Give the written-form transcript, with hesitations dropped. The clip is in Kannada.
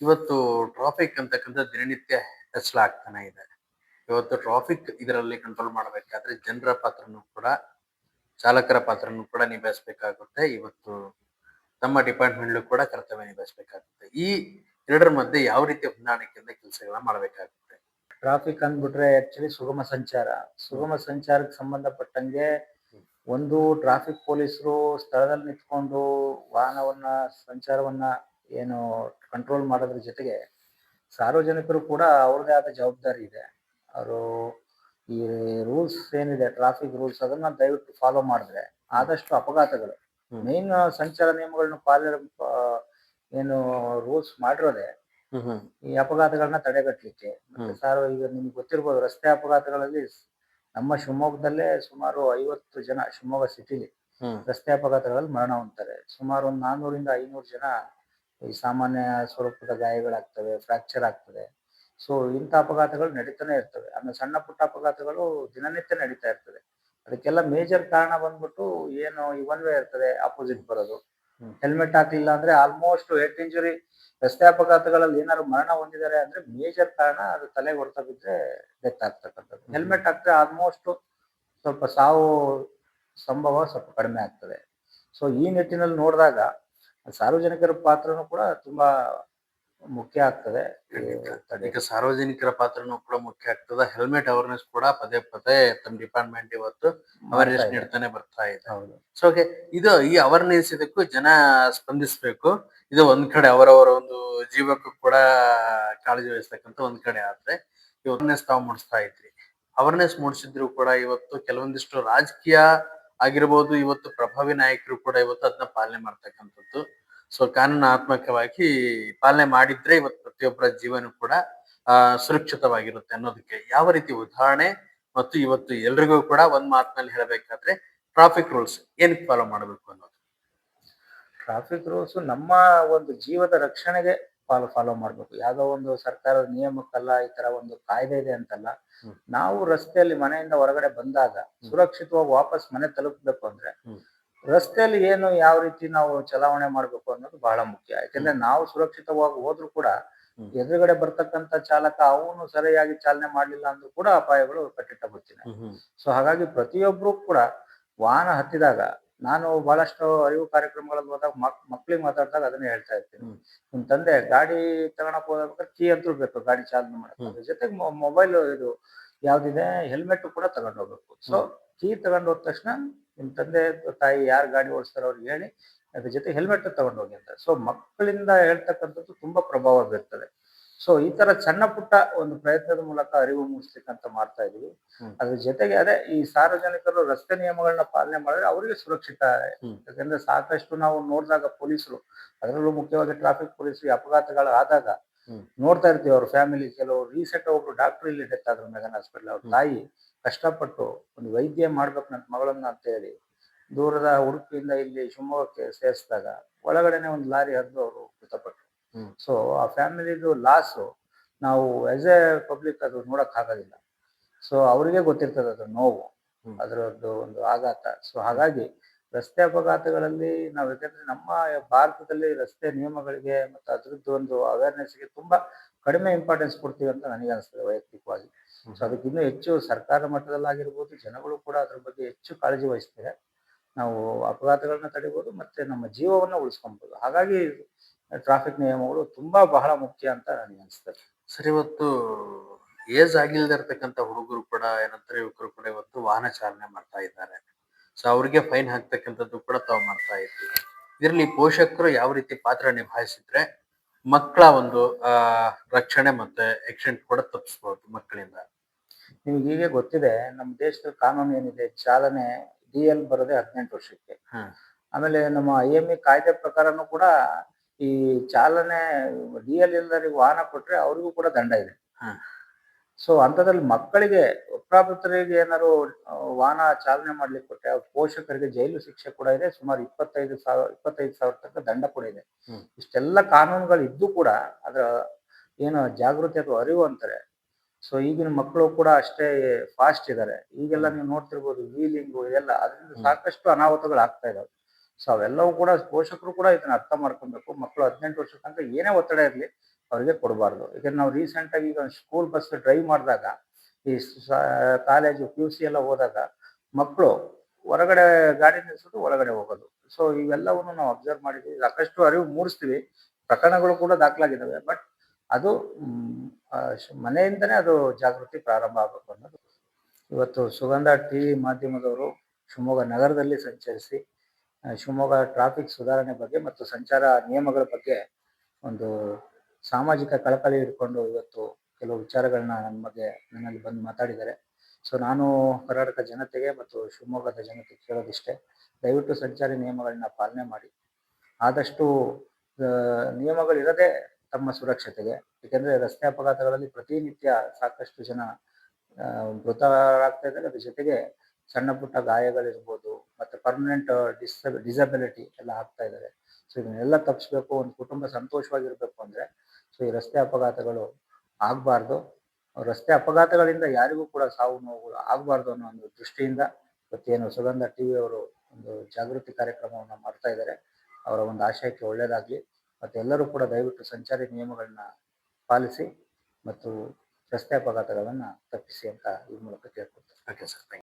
ಇವತ್ತು ಟ್ರಾಫಿಕ್ ಅಂತಕ್ಕಂಥದ್ದು ದಿನನಿತ್ಯ ಹೆಚ್ಚಳಾಗ್ತಾನೆ ಇದೆ. ಇವತ್ತು ಟ್ರಾಫಿಕ್ ಇದರಲ್ಲಿ ಕಂಟ್ರೋಲ್ ಮಾಡಬೇಕಾದ್ರೆ ಜನರ ಪಾತ್ರನೂ ಕೂಡ, ಚಾಲಕರ ಪಾತ್ರನೂ ಕೂಡ ನಿಭಾಯಿಸಬೇಕಾಗುತ್ತೆ. ಇವತ್ತು ತಮ್ಮ ಡಿಪಾರ್ಟ್‌ಮೆಂಟ್‌ಲ್ಲೂ ಕೂಡ ಕರ್ತವ್ಯ ನಿಭಾಯಿಸಬೇಕಾಗುತ್ತೆ. ಈ ಎರಡರ ಮಧ್ಯೆ ಯಾವ ರೀತಿಯ ಹೊಂದಾಣಿಕೆಯಿಂದ ಕೆಲಸಗಳನ್ನ ಮಾಡಬೇಕಾಗುತ್ತೆ? ಟ್ರಾಫಿಕ್ ಅಂದ್ಬಿಟ್ರೆ ಆಕ್ಚುಲಿ ಸುಗಮ ಸಂಚಾರ. ಸುಗಮ ಸಂಚಾರಕ್ಕೆ ಸಂಬಂಧಪಟ್ಟಂಗೆ ಒಂದು ಟ್ರಾಫಿಕ್ ಪೊಲೀಸರು ಸ್ಥಳದಲ್ಲಿ ನಿಂತ್ಕೊಂಡು ವಾಹನವನ್ನ ಸಂಚಾರವನ್ನ ಏನು ಕಂಟ್ರೋಲ್ ಮಾಡೋದ್ರ ಜೊತೆಗೆ ಸಾರ್ವಜನಿಕರು ಕೂಡ ಅವ್ರದೇ ಆದ ಜವಾಬ್ದಾರಿ ಇದೆ. ಅವರು ಈ ರೂಲ್ಸ್ ಏನಿದೆ ಟ್ರಾಫಿಕ್ ರೂಲ್ಸ್ ಅದನ್ನ ದಯವಿಟ್ಟು ಫಾಲೋ ಮಾಡಿದ್ರೆ ಆದಷ್ಟು ಅಪಘಾತಗಳು ಮೇನ್ ಸಂಚಾರ ನಿಯಮಗಳನ್ನ ಏನು ರೂಲ್ಸ್ ಮಾಡಿರೋದೆ ಈ ಅಪಘಾತಗಳನ್ನ ತಡೆಗಟ್ಟಲಿಕ್ಕೆ. ಮತ್ತೆ ಈಗ ನಿಮ್ಗೆ ಗೊತ್ತಿರ್ಬೋದು ರಸ್ತೆ ಅಪಘಾತಗಳಲ್ಲಿ ನಮ್ಮ ಶಿವಮೊಗ್ಗದಲ್ಲೇ ಸುಮಾರು 50 ಜನ ಶಿವಮೊಗ್ಗ ಸಿಟಿಲಿ ರಸ್ತೆ ಅಪಘಾತಗಳಲ್ಲಿ ಮರಣ ಹೊಂದ್ತಾರೆ. ಸುಮಾರು ಒಂದು 400 ರಿಂದ 500 ಜನ ಈ ಸಾಮಾನ್ಯ ಸ್ವರೂಪದ ಗಾಯಗಳಾಗ್ತವೆ, ಫ್ರಾಕ್ಚರ್ ಆಗ್ತದೆ. ಸೊ ಇಂಥ ಅಪಘಾತಗಳು ನಡೀತಾನೆ ಇರ್ತವೆ. ಆಮೇಲೆ ಸಣ್ಣ ಪುಟ್ಟ ಅಪಘಾತಗಳು ದಿನನಿತ್ಯ ನಡೀತಾ ಇರ್ತದೆ. ಅದಕ್ಕೆಲ್ಲ ಮೇಜರ್ ಕಾರಣ ಬಂದ್ಬಿಟ್ಟು ಏನು ಈ ಒನ್ ವೇ ಇರ್ತದೆ, ಆಪೋಸಿಟ್ ಬರೋದು. ಹೆಲ್ಮೆಟ್ ಹಾಕ್ಲಿಲ್ಲ ಅಂದ್ರೆ ಆಲ್ಮೋಸ್ಟ್ ಹೆಡ್ ಇಂಜುರಿ ರಸ್ತೆ ಅಪಘಾತಗಳಲ್ಲಿ ಏನಾದ್ರು ಮರಣ ಹೊಂದಿದ್ದಾರೆ ಅಂದ್ರೆ ಮೇಜರ್ ಕಾರಣ ಅದು ತಲೆಗೆ ಹೊಡೆತ ಬಿದ್ರೆ ಡೆತ್ ಆಗ್ತಕ್ಕಂಥದ್ದು. ಹೆಲ್ಮೆಟ್ ಹಾಕ್ದ್ರೆ ಆಲ್ಮೋಸ್ಟ್ ಸ್ವಲ್ಪ ಸಾವು ಸಂಭವ ಸ್ವಲ್ಪ ಕಡಿಮೆ ಆಗ್ತದೆ. ಸೊ ಈ ನಿಟ್ಟಿನಲ್ಲಿ ನೋಡಿದಾಗ ಸಾರ್ವಜನಿಕರ ಪಾತ್ರನೂ ಕೂಡ ತುಂಬಾ ಮುಖ್ಯ ಆಗ್ತದೆ. ಈಗ ಸಾರ್ವಜನಿಕರ ಪಾತ್ರನೂ ಕೂಡ ಮುಖ್ಯ ಆಗ್ತದೆ. ಹೆಲ್ಮೆಟ್ ಅವೇರ್ನೆಸ್ ಕೂಡ ಪದೇ ಪದೇ ತಮ್ಮ ಡಿಪಾರ್ಟ್‌ಮೆಂಟ್ ಇವತ್ತು ಅವೇರ್ನೆಸ್ ನೀಡ್ತಾನೆ ಬರ್ತಾ ಇದೆ. ಸೊ ಇದು ಈ ಅವೇರ್ನೆಸ್ ಇದಕ್ಕೂ ಜನ ಸ್ಪಂದಿಸಬೇಕು. ಇದು ಒಂದ್ ಕಡೆ ಅವರವರ ಒಂದು ಜೀವಕ್ಕೂ ಕೂಡ ಕಾಳಜಿ ವಹಿಸ್ತಕ್ಕಂಥ ಒಂದ್ ಕಡೆ ಆದ್ರೆ ಈ ಅವೇರ್ನೆಸ್ ತಾವು ಮೂಡಿಸ್ತಾ ಇದ್ರಿ. ಅವೇರ್ನೆಸ್ ಮೂಡಿಸಿದ್ರು ಕೂಡ ಇವತ್ತು ಕೆಲವೊಂದಿಷ್ಟು ರಾಜಕೀಯ ಆಗಿರ್ಬೋದು, ಇವತ್ತು ಪ್ರಭಾವಿ ನಾಯಕರು ಕೂಡ ಇವತ್ತು ಅದನ್ನ ಪಾಲನೆ ಮಾಡ್ತಕ್ಕಂಥದ್ದು. ಸೊ ಕಾನೂನಾತ್ಮಕವಾಗಿ ಪಾಲನೆ ಮಾಡಿದ್ರೆ ಇವತ್ತು ಪ್ರತಿಯೊಬ್ಬರ ಜೀವನ ಕೂಡ ಸುರಕ್ಷಿತವಾಗಿರುತ್ತೆ ಅನ್ನೋದಕ್ಕೆ ಯಾವ ರೀತಿ ಉದಾಹರಣೆ ಮತ್ತು ಇವತ್ತು ಎಲ್ರಿಗೂ ಕೂಡ ಒಂದ್ ಮಾತಿನಲ್ಲಿ ಹೇಳಬೇಕಾದ್ರೆ ಟ್ರಾಫಿಕ್ ರೂಲ್ಸ್ ಏನಕ್ಕೆ ಫಾಲೋ ಮಾಡಬೇಕು ಅನ್ನೋದು? ಟ್ರಾಫಿಕ್ ರೂಲ್ಸ್ ನಮ್ಮ ಒಂದು ಜೀವದ ರಕ್ಷಣೆಗೆ ಫಾಲೋ ಮಾಡ್ಬೇಕು. ಯಾವ್ದೋ ಒಂದು ಸರ್ಕಾರದ ನಿಯಮಕ್ಕಲ್ಲ, ಈ ತರ ಒಂದು ಕಾಯ್ದೆ ಇದೆ ಅಂತಲ್ಲ. ನಾವು ರಸ್ತೆಯಲ್ಲಿ ಮನೆಯಿಂದ ಹೊರಗಡೆ ಬಂದಾಗ ಸುರಕ್ಷಿತವಾಗಿ ವಾಪಸ್ ಮನೆ ತಲುಪಬೇಕು ಅಂದ್ರೆ ರಸ್ತೆಯಲ್ಲಿ ಏನು ಯಾವ ರೀತಿ ನಾವು ಚಲಾವಣೆ ಮಾಡ್ಬೇಕು ಅನ್ನೋದು ಬಹಳ ಮುಖ್ಯ. ಯಾಕಂದ್ರೆ ನಾವು ಸುರಕ್ಷಿತವಾಗಿ ಹೋದ್ರು ಕೂಡ ಎದುರುಗಡೆ ಬರ್ತಕ್ಕಂತ ಚಾಲಕ ಅವನು ಸರಿಯಾಗಿ ಚಾಲನೆ ಮಾಡ್ಲಿಲ್ಲ ಅಂದ್ರೂ ಕೂಡ ಅಪಾಯಗಳು ಕಟ್ಟಿಟ್ಟ ಬುತ್ತಿದೆ. ಸೊ ಹಾಗಾಗಿ ಪ್ರತಿಯೊಬ್ರು ಕೂಡ ವಾಹನ ಹತ್ತಿದಾಗ ನಾನು ಬಹಳಷ್ಟು ಅರಿವು ಕಾರ್ಯಕ್ರಮಗಳಲ್ಲಿ ಹೋದಾಗ ಮಕ್ಳಿಗೆ ಮಾತಾಡಿದಾಗ ಅದನ್ನೇ ಹೇಳ್ತಾ ಇರ್ತೀನಿ. ನಿಮ್ ತಂದೆ ಗಾಡಿ ತಗೊಳಕ್ ಹೋಗ್ಬೇಕಾದ್ರೆ ಕೀ ಅಂತೂ ಬೇಕು ಗಾಡಿ ಚಾಲನೆ ಮಾಡಕ್ಕೆ. ಅದ್ರ ಜೊತೆಗೆ ಮೊಬೈಲ್ ಇದು ಯಾವ್ದಿದೆ ಹೆಲ್ಮೆಟ್ ಕೂಡ ತಗೊಂಡು ಹೋಗ್ಬೇಕು. ಸೊ ಕೀ ತಗೊಂಡು ಹೋದ ತಕ್ಷಣ ನಿಮ್ ತಂದೆ ತಾಯಿ ಯಾರು ಗಾಡಿ ಓಡಿಸ್ತಾರೋ ಅವ್ರಿಗೆ ಹೇಳಿ ಅದ್ರ ಜೊತೆ ಹೆಲ್ಮೆಟ್ ತಗೊಂಡು ಹೋಗಿ ಅಂತ. ಸೊ ಮಕ್ಕಳಿಂದ ಹೇಳ್ತಕ್ಕಂಥದ್ದು ತುಂಬಾ ಪ್ರಭಾವ ಬೀರ್ತದೆ. ಸೊ ಈ ತರ ಸಣ್ಣ ಪುಟ್ಟ ಒಂದು ಪ್ರಯತ್ನದ ಮೂಲಕ ಅರಿವು ಮೂಡಿಸ್ಲಿಕ್ಕಂತ ಮಾಡ್ತಾ ಇದೀವಿ. ಅದ್ರ ಜೊತೆಗೆ ಅದೇ ಈ ಸಾರ್ವಜನಿಕರು ರಸ್ತೆ ನಿಯಮಗಳನ್ನ ಪಾಲನೆ ಮಾಡಿದ್ರೆ ಅವರಿಗೆ ಸುರಕ್ಷಿತ. ಯಾಕಂದ್ರೆ ಸಾಕಷ್ಟು ನಾವು ನೋಡಿದಾಗ ಪೊಲೀಸರು ಅದರಲ್ಲೂ ಮುಖ್ಯವಾಗಿ ಟ್ರಾಫಿಕ್ ಪೊಲೀಸರು ಅಪಘಾತಗಳು ಆದಾಗ ನೋಡ್ತಾ ಇರ್ತೀವಿ. ಅವ್ರ ಫ್ಯಾಮಿಲಿ ಕೆಲವು ರೀಸೆಂಟ್ ಒಬ್ರು ಡಾಕ್ಟರ್ ಇಲ್ಲಿ ಡೆತ್ ಆದ್ರು ಮೆಗನ್ ಹಾಸ್ಪಿಟಲ್. ಅವ್ರ ತಾಯಿ ಕಷ್ಟಪಟ್ಟು ಒಂದು ವೈದ್ಯ ಮಾಡ್ಬೇಕು ನನ್ನ ಮಗಳನ್ನ ಅಂತ ಹೇಳಿ ದೂರದ ಉಡುಪಿಯಿಂದ ಇಲ್ಲಿ ಶಿವಮೊಗ್ಗಕ್ಕೆ ಸೇರಿಸಿದಾಗ ಒಳಗಡೆನೆ ಒಂದು ಲಾರಿ ಹರಿದು ಅವರು ಮೃತಪಟ್ಟರು. ಸೊ ಆ ಫ್ಯಾಮಿಲಿದು ಲಾಸು ನಾವು ಆಸ್ ಎ ಪಬ್ಲಿಕ್ ಅದು ನೋಡಕ್ ಆಗೋದಿಲ್ಲ. ಸೊ ಅವ್ರಿಗೆ ಗೊತ್ತಿರ್ತದೆ ಅದ್ರ ನೋವು, ಅದರದ್ದು ಒಂದು ಆಘಾತ. ಸೊ ಹಾಗಾಗಿ ರಸ್ತೆ ಅಪಘಾತಗಳಲ್ಲಿ ನಾವು ಯಾಕಂದ್ರೆ ನಮ್ಮ ಭಾರತದಲ್ಲಿ ರಸ್ತೆ ನಿಯಮಗಳಿಗೆ ಮತ್ತು ಅದ್ರದ್ದು ಒಂದು ಅವೇರ್ನೆಸ್ಗೆ ತುಂಬಾ ಕಡಿಮೆ ಇಂಪಾರ್ಟೆನ್ಸ್ ಕೊಡ್ತೀವಿ ಅಂತ ನನಗೆ ಅನಿಸ್ತದೆ ವೈಯಕ್ತಿಕವಾಗಿ. ಸೊ ಅದಕ್ಕೆ ಇನ್ನೂ ಹೆಚ್ಚು ಸರ್ಕಾರ ಮಟ್ಟದಲ್ಲಾಗಿರ್ಬೋದು, ಜನಗಳು ಕೂಡ ಅದ್ರ ಬಗ್ಗೆ ಹೆಚ್ಚು ಕಾಳಜಿ ವಹಿಸ್ತಾರೆ. ನಾವು ಅಪಘಾತಗಳನ್ನ ತಡಿಬಹುದು ಮತ್ತೆ ನಮ್ಮ ಜೀವವನ್ನ ಉಳಿಸ್ಕೊಬಹುದು. ಹಾಗಾಗಿ ಟ್ರಾಫಿಕ್ ನಿಯಮಗಳು ತುಂಬಾ ಬಹಳ ಮುಖ್ಯ ಅಂತ ನನಗೆ ಅನಿಸ್ತದೆ. ಸರ್, ಇವತ್ತು ಏಜ್ ಆಗಿಲ್ದೇ ಇರ್ತಕ್ಕಂಥ ಹುಡುಗರು ಕೂಡ ಏನಂತಾರೆ ಯುವಕರು ಕೂಡ ಇವತ್ತು ವಾಹನ ಚಾಲನೆ ಮಾಡ್ತಾ ಇದ್ದಾರೆ. ಸೊ ಅವ್ರಿಗೆ ಫೈನ್ ಹಾಕ್ತಕ್ಕಂಥದ್ದು ಕೂಡ ತಾವು ಮಾಡ್ತಾ ಇದ್ದೀವಿ. ಇದರಲ್ಲಿ ಪೋಷಕರು ಯಾವ ರೀತಿ ಪಾತ್ರ ನಿಭಾಯಿಸಿದ್ರೆ ಮಕ್ಕಳ ಒಂದು ರಕ್ಷಣೆ ಮತ್ತೆ ಆಕ್ಸಿಡೆಂಟ್ ಕೂಡ ತಪ್ಪಿಸಬಹುದು ಮಕ್ಕಳಿಂದ? ನಿಮ್ಗೆ ಹೀಗೆ ಗೊತ್ತಿದೆ ನಮ್ಮ ದೇಶದ ಕಾನೂನು ಏನಿದೆ, ಚಾಲನೆ DL ಬರೋದೇ 18 ವರ್ಷಕ್ಕೆ. ಆಮೇಲೆ ನಮ್ಮ IME ಕಾಯ್ದೆ ಪ್ರಕಾರನೂ ಕೂಡ ಈ ಚಾಲನೆ DL ಇಲ್ಲದವರಿಗೆ ವಾಹನ ಕೊಟ್ರೆ ಅವ್ರಿಗೂ ಕೂಡ ದಂಡ ಇದೆ. ಸೊ ಅಂತದ್ರಲ್ಲಿ ಮಕ್ಕಳಿಗೆ ಅಪ್ರಾಪ್ತರಿಗೆ ಏನಾದ್ರು ವಾಹನ ಚಾಲನೆ ಮಾಡ್ಲಿಕ್ಕೆ ಕೊಟ್ಟರೆ ಅವ್ರ ಪೋಷಕರಿಗೆ ಜೈಲು ಶಿಕ್ಷೆ ಕೂಡ ಇದೆ. ಸುಮಾರು 25,000 ತನಕ ದಂಡ ಕೂಡ ಇದೆ. ಇಷ್ಟೆಲ್ಲ ಕಾನೂನುಗಳು ಇದ್ದು ಕೂಡ ಅದರ ಏನು ಜಾಗೃತಿ ಅಥವಾ ಅರಿವು ಅಂತಾರೆ. ಸೊ ಈಗಿನ ಮಕ್ಕಳು ಕೂಡ ಅಷ್ಟೇ ಫಾಸ್ಟ್ ಇದ್ದಾರೆ. ಈಗೆಲ್ಲ ನೀವು ನೋಡ್ತಿರ್ಬೋದು ವೀಲಿಂಗು ಇದೆಲ್ಲ ಅದರಿಂದ ಸಾಕಷ್ಟು ಅನಾಹುತಗಳು ಆಗ್ತಾ ಇದಾವೆ. ಸೊ ಅವೆಲ್ಲವೂ ಕೂಡ ಪೋಷಕರು ಕೂಡ ಇದನ್ನ ಅರ್ಥ ಮಾಡ್ಕೊಬೇಕು. ಮಕ್ಕಳು 18 ವರ್ಷ ತನಕ ಏನೇ ಒತ್ತಡ ಇರಲಿ ಅವ್ರಿಗೆ ಕೊಡಬಾರ್ದು. ಯಾಕಂದ್ರೆ ನಾವು ರೀಸೆಂಟಾಗಿ ಈಗ ಸ್ಕೂಲ್ ಬಸ್ ಡ್ರೈವ್ ಮಾಡಿದಾಗ ಈ ಕಾಲೇಜು PUC ಎಲ್ಲ ಹೋದಾಗ ಮಕ್ಕಳು ಹೊರಗಡೆ ಗಾಡಿ ನಿಲ್ಸೋದು, ಒಳಗಡೆ ಹೋಗೋದು. ಸೊ ಇವೆಲ್ಲವನ್ನು ನಾವು ಅಬ್ಸರ್ವ್ ಮಾಡಿದ್ದೀವಿ. ಸಾಕಷ್ಟು ಅರಿವು ಮೂಡಿಸ್ತೀವಿ. ಪ್ರಕರಣಗಳು ಕೂಡ ದಾಖಲಾಗಿದ್ದಾವೆ. ಬಟ್ ಅದು ಮನೆಯಿಂದನೇ ಅದು ಜಾಗೃತಿ ಪ್ರಾರಂಭ ಆಗಬೇಕು ಅನ್ನೋದು. ಇವತ್ತು ಸುಗಂಧ ಟಿವಿ ಮಾಧ್ಯಮದವರು ಶಿವಮೊಗ್ಗ ನಗರದಲ್ಲಿ ಸಂಚರಿಸಿ ಶಿವಮೊಗ್ಗ ಟ್ರಾಫಿಕ್ ಸುಧಾರಣೆ ಬಗ್ಗೆ ಮತ್ತು ಸಂಚಾರ ನಿಯಮಗಳ ಬಗ್ಗೆ ಒಂದು ಸಾಮಾಜಿಕ ಕಳಕಳಿ ಇಟ್ಕೊಂಡು ಇವತ್ತು ಕೆಲವು ವಿಚಾರಗಳನ್ನ ನನ್ನಲ್ಲಿ ಬಂದು ಮಾತಾಡಿದ್ದಾರೆ. ಸೊ ನಾನು ಕರ್ನಾಟಕ ಜನತೆಗೆ ಮತ್ತು ಶಿವಮೊಗ್ಗದ ಜನತೆಗೆ ಕೇಳೋದಿಷ್ಟೇ, ದಯವಿಟ್ಟು ಸಂಚಾರಿ ನಿಯಮಗಳನ್ನ ಪಾಲನೆ ಮಾಡಿ. ಆದಷ್ಟು ನಿಯಮಗಳಿರದೆ ತಮ್ಮ ಸುರಕ್ಷತೆಗೆ, ಏಕೆಂದರೆ ರಸ್ತೆ ಅಪಘಾತಗಳಲ್ಲಿ ಪ್ರತಿನಿತ್ಯ ಸಾಕಷ್ಟು ಜನ ಮೃತರಾಗ್ತಾ ಇದ್ದಾರೆ. ಅದ್ರ ಜೊತೆಗೆ ಸಣ್ಣ ಪುಟ್ಟ ಗಾಯಗಳಿರ್ಬೋದು, ಮತ್ತು ಪರ್ಮನೆಂಟ್ ಡಿಸಬಿಲಿಟಿ ಎಲ್ಲ ಆಗ್ತಾ ಇದ್ದಾರೆ. ಸೊ ಇದನ್ನೆಲ್ಲ ತಪ್ಪಿಸ್ಬೇಕು, ಒಂದು ಕುಟುಂಬ ಸಂತೋಷವಾಗಿರ್ಬೇಕು ಅಂದರೆ ಸೊ ಈ ರಸ್ತೆ ಅಪಘಾತಗಳು ಆಗಬಾರ್ದು. ರಸ್ತೆ ಅಪಘಾತಗಳಿಂದ ಯಾರಿಗೂ ಕೂಡ ಸಾವು ನೋವುಗಳು ಆಗಬಾರ್ದು ಅನ್ನೋ ಒಂದು ದೃಷ್ಟಿಯಿಂದ ಇವತ್ತೇನು ಸುಗಂಧ ಟಿವಿ ಅವರು ಒಂದು ಜಾಗೃತಿ ಕಾರ್ಯಕ್ರಮವನ್ನು ಮಾಡ್ತಾ ಇದ್ದಾರೆ. ಅವರ ಒಂದು ಆಶಯಕ್ಕೆ ಒಳ್ಳೆಯದಾಗಲಿ. ಮತ್ತು ಎಲ್ಲರೂ ಕೂಡ ದಯವಿಟ್ಟು ಸಂಚಾರಿ ನಿಯಮಗಳನ್ನ ಪಾಲಿಸಿ ಮತ್ತು ರಸ್ತೆ ಅಪಘಾತಗಳನ್ನು ತಪ್ಪಿಸಿ ಅಂತ ಈ ಮೂಲಕ ಕೇಳ್ಕೊಳ್ತೀನಿ. Okay sir.